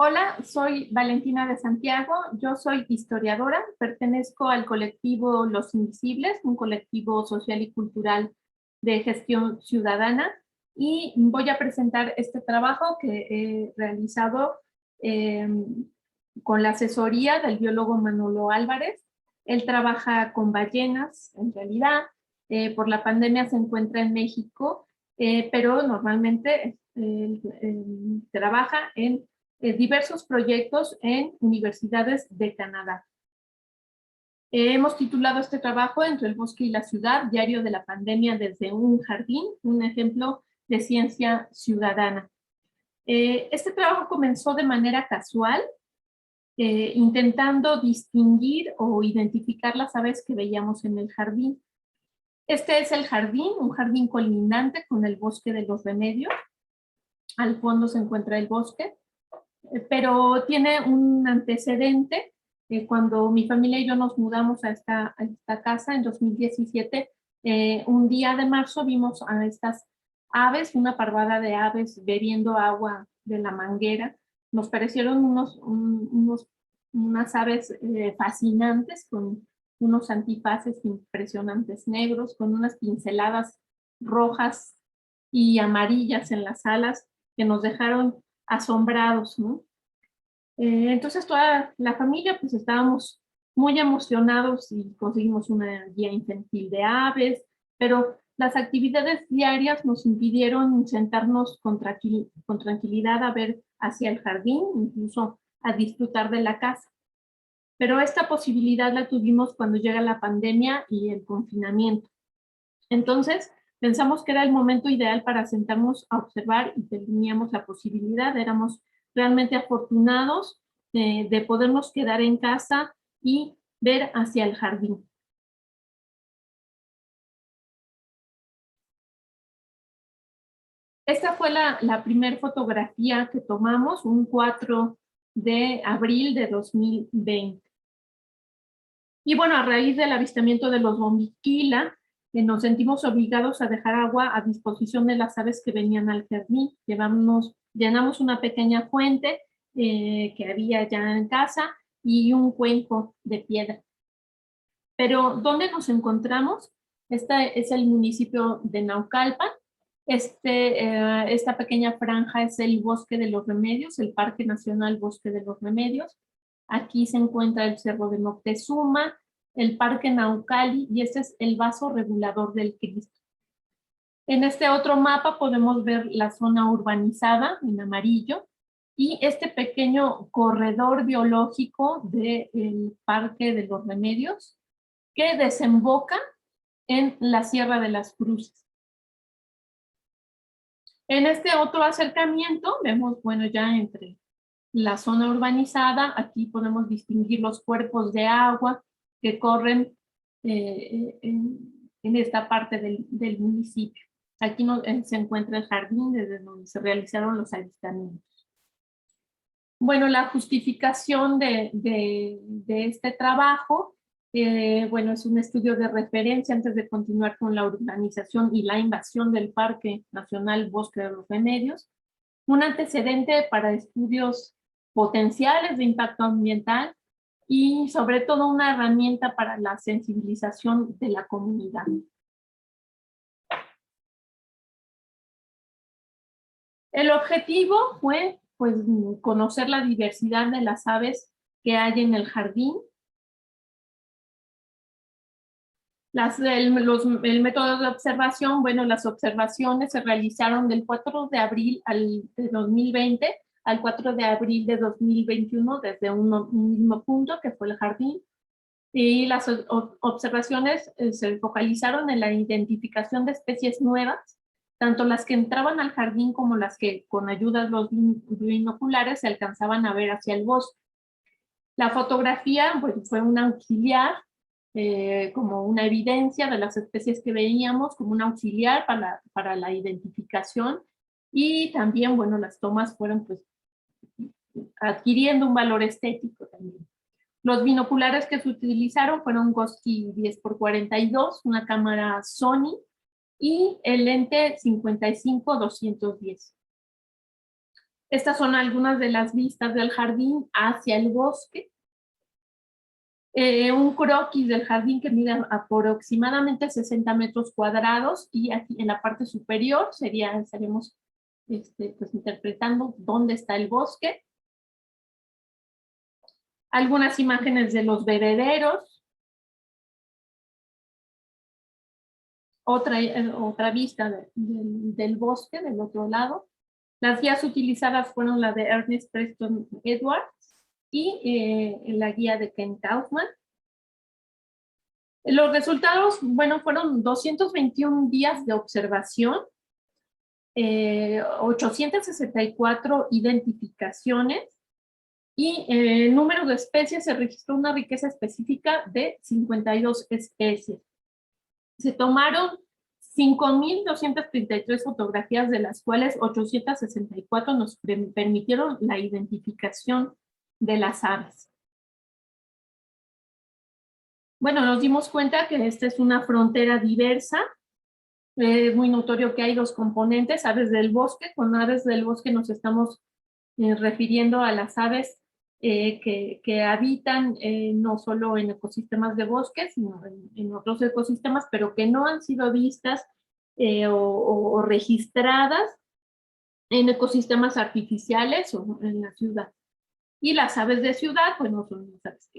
Hola, soy Valentina de Santiago, yo soy historiadora, pertenezco al colectivo Los Invisibles, un colectivo social y cultural de gestión ciudadana, y voy a presentar este trabajo que he realizado eh, con la asesoría del biólogo Manolo Álvarez. Él trabaja con ballenas, en realidad, por la pandemia se encuentra en México, pero normalmente trabaja en diversos proyectos en universidades de Canadá. Hemos titulado este trabajo Entre el bosque y la ciudad, diario de la pandemia desde un jardín, un ejemplo de ciencia ciudadana. Este trabajo comenzó de manera casual, intentando distinguir o identificar las aves que veíamos en el jardín. Este es el jardín, un jardín colindante con el bosque de los Remedios. Al fondo se encuentra el bosque, pero tiene un antecedente. Cuando mi familia y yo nos mudamos a esta casa en 2017, un día de marzo vimos a estas aves, una parvada de aves bebiendo agua de la manguera. Nos parecieron unas aves fascinantes, con unos antifaces impresionantes negros, con unas pinceladas rojas y amarillas en las alas que nos dejaron asombrados, ¿no? Entonces toda la familia pues estábamos muy emocionados y conseguimos una guía infantil de aves, pero las actividades diarias nos impidieron sentarnos con tranquilidad a ver hacia el jardín, incluso a disfrutar de la casa. Pero esta posibilidad la tuvimos cuando llega la pandemia y el confinamiento. Entonces, pensamos que era el momento ideal para sentarnos a observar y teníamos la posibilidad, éramos realmente afortunados de podernos quedar en casa y ver hacia el jardín. Esta fue la primera fotografía que tomamos, un 4 de abril de 2020. Y bueno, a raíz del avistamiento de los bombiquila, nos sentimos obligados a dejar agua a disposición de las aves que venían al jardín. Llenamos una pequeña fuente que había ya en casa y un cuenco de piedra. Pero ¿dónde nos encontramos? Este es el municipio de Naucalpan. Esta pequeña franja es el Bosque de los Remedios, el Parque Nacional Bosque de los Remedios. Aquí se encuentra el Cerro de Moctezuma, el Parque Naucali, y este es el vaso regulador del Cristo. En este otro mapa podemos ver la zona urbanizada en amarillo y este pequeño corredor biológico del Parque de los Remedios que desemboca en la Sierra de las Cruces. En este otro acercamiento vemos, bueno, ya entre la zona urbanizada, aquí podemos distinguir los cuerpos de agua que corren en esta parte del municipio. Aquí se encuentra el jardín desde donde se realizaron los avistamientos. Bueno, la justificación de este trabajo, bueno, es un estudio de referencia antes de continuar con la urbanización y la invasión del Parque Nacional Bosque de los Remedios, un antecedente para estudios potenciales de impacto ambiental y sobre todo una herramienta para la sensibilización de la comunidad. El objetivo fue pues, conocer la diversidad de las aves que hay en el jardín. El método de observación, bueno, las observaciones se realizaron del 4 de abril de 2020 al 4 de abril de 2021 desde un mismo punto que fue el jardín. Y las observaciones se focalizaron en la identificación de especies nuevas, tanto las que entraban al jardín como las que con ayuda de los binoculares se alcanzaban a ver hacia el bosque. La fotografía pues, fue un auxiliar, como una evidencia de las especies que veíamos, como un auxiliar para la identificación, y también, bueno, las tomas fueron pues adquiriendo un valor estético también. Los binoculares que se utilizaron fueron Goski 10x42, una cámara Sony y el lente 55-210. Estas son algunas de las vistas del jardín hacia el bosque. Un croquis del jardín que mide aproximadamente 60 metros cuadrados, y aquí en la parte superior estaríamos pues, interpretando dónde está el bosque. Algunas imágenes de los bebederos. Otra vista del bosque del otro lado. Las guías utilizadas fueron la de Ernest Preston Edwards y la guía de Ken Kaufman. Los resultados, bueno, fueron 221 días de observación, 864 identificaciones, y el número de especies se registró una riqueza específica de 52 especies. Se tomaron 5.233 fotografías, de las cuales 864 nos permitieron la identificación de las aves. Bueno, nos dimos cuenta que esta es una frontera diversa. Es muy notorio que hay dos componentes, aves del bosque. Con aves del bosque nos estamos refiriendo a las aves que habitan no solo en ecosistemas de bosque, sino en otros ecosistemas, pero que no han sido vistas o registradas en ecosistemas artificiales o en la ciudad. Y las aves de ciudad, bueno, son las aves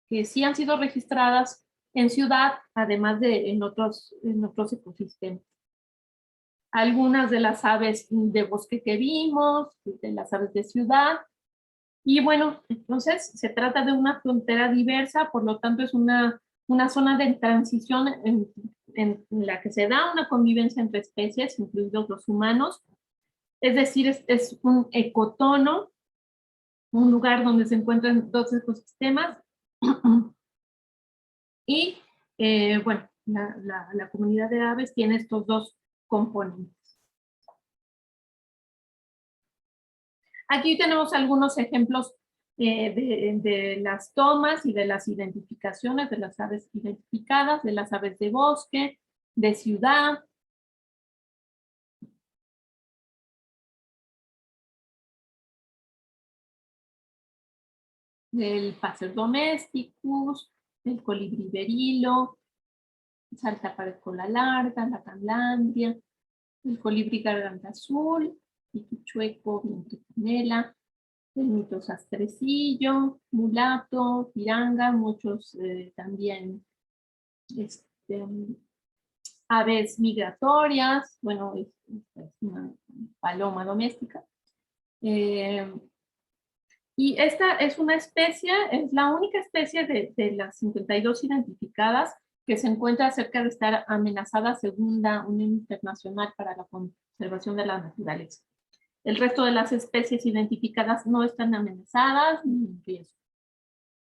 que sí han sido registradas en ciudad, además de en otros ecosistemas. Algunas de las aves de bosque que vimos, de las aves de ciudad. Y bueno, entonces se trata de una frontera diversa, por lo tanto es una zona de transición en la que se da una convivencia entre especies, incluidos los humanos. Es decir, es un ecotono, un lugar donde se encuentran dos ecosistemas. Y bueno, la comunidad de aves tiene estos dos componentes. Aquí tenemos algunos ejemplos de las tomas y de las identificaciones de las aves identificadas, de las aves de bosque, de ciudad. Del Passer domesticus, el colibrí berilo, saltapared cola larga, la canlandia, el colibrí garganta azul, piquichueco, viento canela, el mitosastrecillo, mulato, piranga, muchos también aves migratorias, bueno, es una paloma doméstica. Y esta es una especie, es la única especie de las 52 identificadas que se encuentra cerca de estar amenazada según la Unión Internacional para la Conservación de la Naturaleza. El resto de las especies identificadas no están amenazadas ni en riesgo.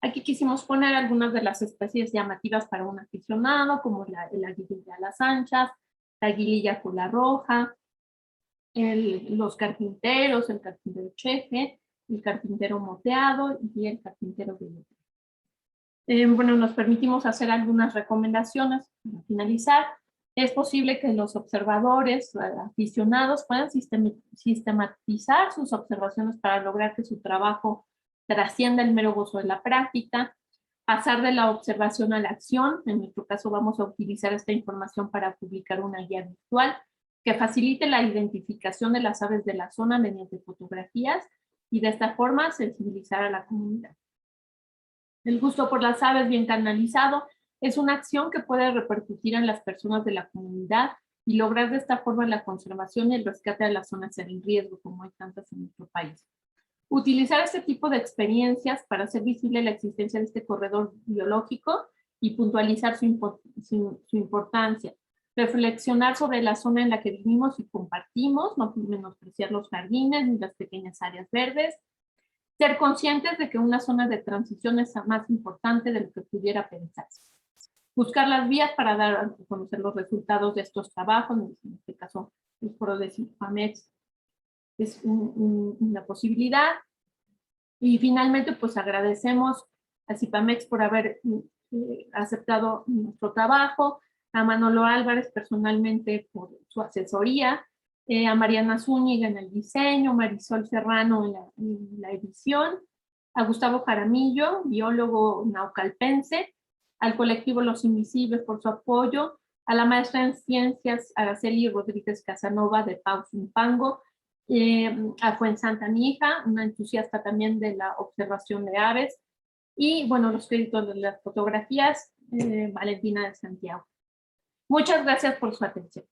Aquí quisimos poner algunas de las especies llamativas para un aficionado, como el aguililla a las anchas, la aguililla cola roja, los carpinteros, el carpintero chefe, el carpintero moteado y el carpintero violeta. Bueno, nos permitimos hacer algunas recomendaciones para finalizar. Es posible que los observadores aficionados puedan sistematizar sus observaciones para lograr que su trabajo trascienda el mero gozo de la práctica, pasar de la observación a la acción. En nuestro caso vamos a utilizar esta información para publicar una guía virtual que facilite la identificación de las aves de la zona mediante fotografías y de esta forma sensibilizar a la comunidad. El gusto por las aves bien canalizado es una acción que puede repercutir en las personas de la comunidad y lograr de esta forma la conservación y el rescate de las zonas en riesgo, como hay tantas en nuestro país. Utilizar este tipo de experiencias para hacer visible la existencia de este corredor biológico y puntualizar su importancia. Reflexionar sobre la zona en la que vivimos y compartimos, no menospreciar los jardines ni las pequeñas áreas verdes. Ser conscientes de que una zona de transición es más importante de lo que pudiera pensarse. Buscar las vías para dar a conocer los resultados de estos trabajos, en este caso el foro de CIPAMEX es una posibilidad. Y finalmente, pues agradecemos a CIPAMEX por haber aceptado nuestro trabajo, a Manolo Álvarez personalmente por su asesoría, a Mariana Zúñiga en el diseño, Marisol Serrano en la edición, a Gustavo Jaramillo, biólogo naucalpense, al colectivo Los Invisibles por su apoyo, a la maestra en ciencias Araceli Rodríguez Casanova de Pau Zumpango, a Fuensanta, mi hija, una entusiasta también de la observación de aves, y bueno, los créditos de las fotografías, Valentina de Santiago. Muchas gracias por su atención.